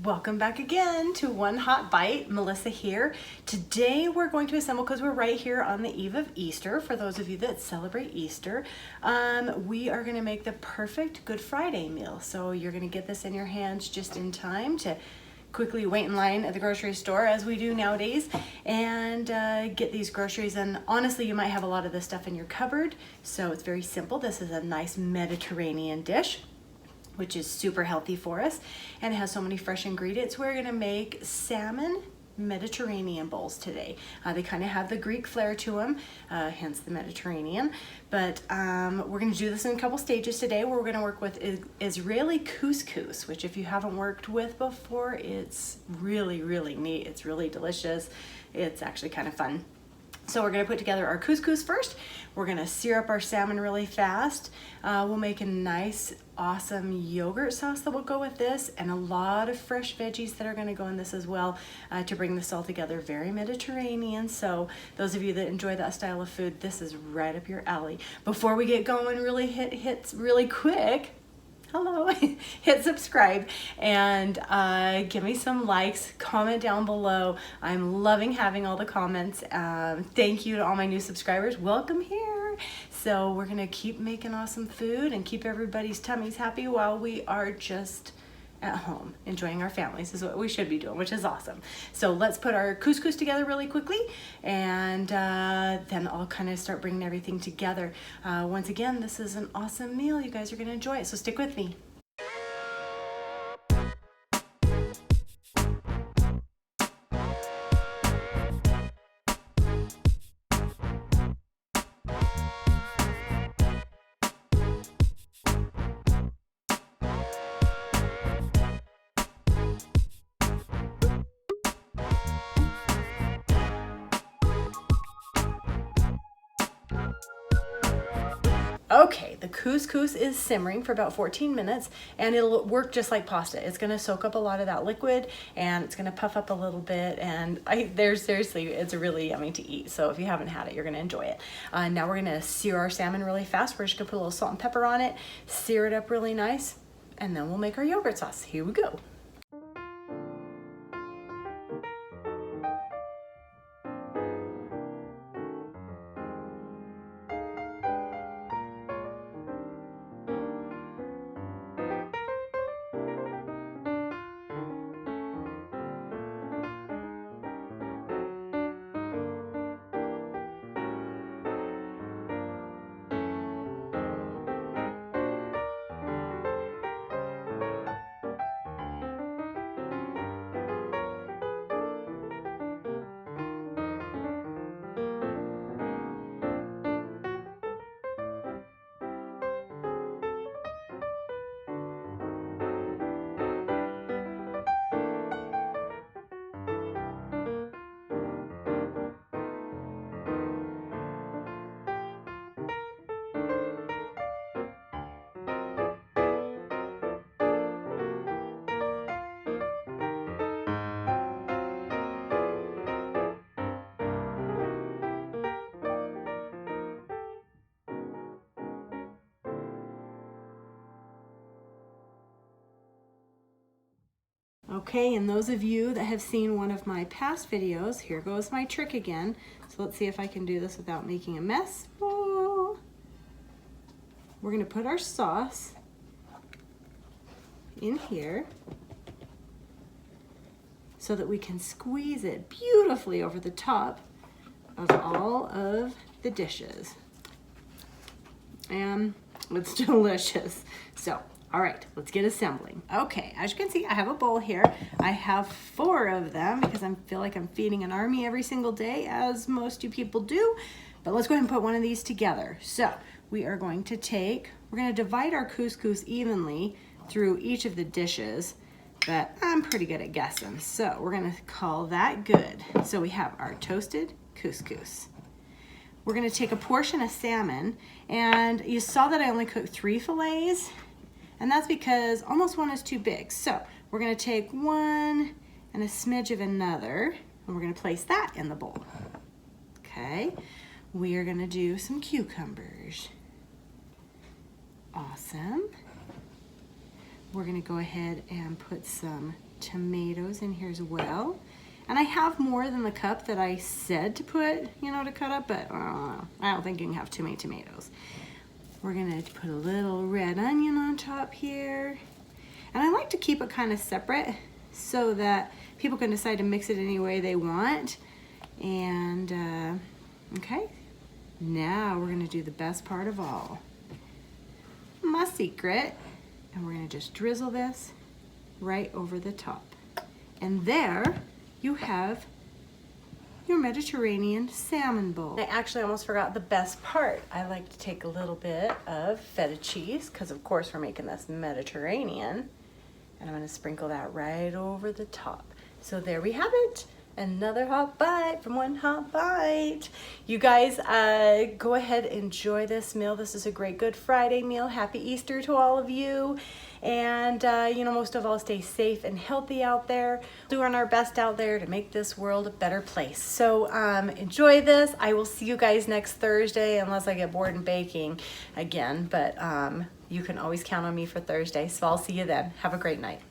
Welcome back again to One Hot Bite. Melissa here. Today we're going to assemble, because we're right here on the eve of Easter, for those of you that celebrate Easter, we are going to make the perfect Good Friday meal. So you're going to get this in your hands just in time to quickly wait in line at the grocery store, as we do nowadays, and get these groceries. And honestly, you might have a lot of this stuff in your cupboard, so it's very simple. This is a nice Mediterranean dish, which is super healthy for us, and it has so many fresh ingredients. We're gonna make salmon Mediterranean bowls today. They kind of have the Greek flair to them, hence the Mediterranean. But we're gonna do this in a couple stages today. We're gonna work with Israeli couscous, which if you haven't worked with before, it's really, really neat. It's really delicious. It's actually kind of fun. So we're gonna put together our couscous first. We're gonna sear up our salmon really fast. We'll make a nice, awesome yogurt sauce that will go with this, and a lot of fresh veggies that are gonna go in this as well, to bring this all together. Very Mediterranean. So those of you that enjoy that style of food, this is right up your alley. Before we get going, really hit really quick. Hello, hit subscribe and give me some likes, comment down below. I'm loving having all the comments. Thank you to all my new subscribers. Welcome here. So we're gonna keep making awesome food and keep everybody's tummies happy while we are just at home enjoying our families, is what we should be doing, which is awesome. So let's put our couscous together really quickly, and then I'll kind of start bringing everything together. Once again, this is an awesome meal. You guys are gonna enjoy it, so stick with me. Okay, the couscous is simmering for about 14 minutes, and it'll work just like pasta. It's gonna soak up a lot of that liquid, and it's gonna puff up a little bit, and seriously, it's really yummy to eat. So if you haven't had it, you're gonna enjoy it. Now we're gonna sear our salmon really fast. We're just gonna put a little salt and pepper on it, sear it up really nice, and then we'll make our yogurt sauce. Here we go. Okay, and those of you that have seen one of my past videos, here goes my trick again. So let's see if I can do this without making a mess. Oh. We're gonna put our sauce in here so that we can squeeze it beautifully over the top of all of the dishes. And it's delicious. So, all right, let's get assembling. Okay, as you can see, I have a bowl here. I have 4 of them because I feel like I'm feeding an army every single day, as most you people do. But let's go ahead and put one of these together. So we are going to we're gonna divide our couscous evenly through each of the dishes, but I'm pretty good at guessing. So we're gonna call that good. So we have our toasted couscous. We're gonna take a portion of salmon, and you saw that I only cooked 3 fillets. And that's because almost one is too big. So we're gonna take one and a smidge of another, and we're gonna place that in the bowl. Okay, we are gonna do some cucumbers. Awesome. We're gonna go ahead and put some tomatoes in here as well. And I have more than the cup that I said to put, you know, to cut up, but I don't think you can have too many tomatoes. We're gonna put a little red onion on top here. And I like to keep it kind of separate so that people can decide to mix it any way they want. And, okay, now we're gonna do the best part of all. My secret. And we're gonna just drizzle this right over the top. And there you have your Mediterranean salmon bowl. I actually almost forgot the best part. I like to take a little bit of feta cheese, because of course we're making this Mediterranean, and I'm gonna sprinkle that right over the top. So there we have it. Another hot bite from One Hot Bite. You guys, go ahead, enjoy this meal. This is a great Good Friday meal. Happy Easter to all of you. And, you know, most of all, stay safe and healthy out there. Doing our best out there to make this world a better place. So enjoy this. I will see you guys next Thursday, unless I get bored and baking again. But you can always count on me for Thursday. So I'll see you then. Have a great night.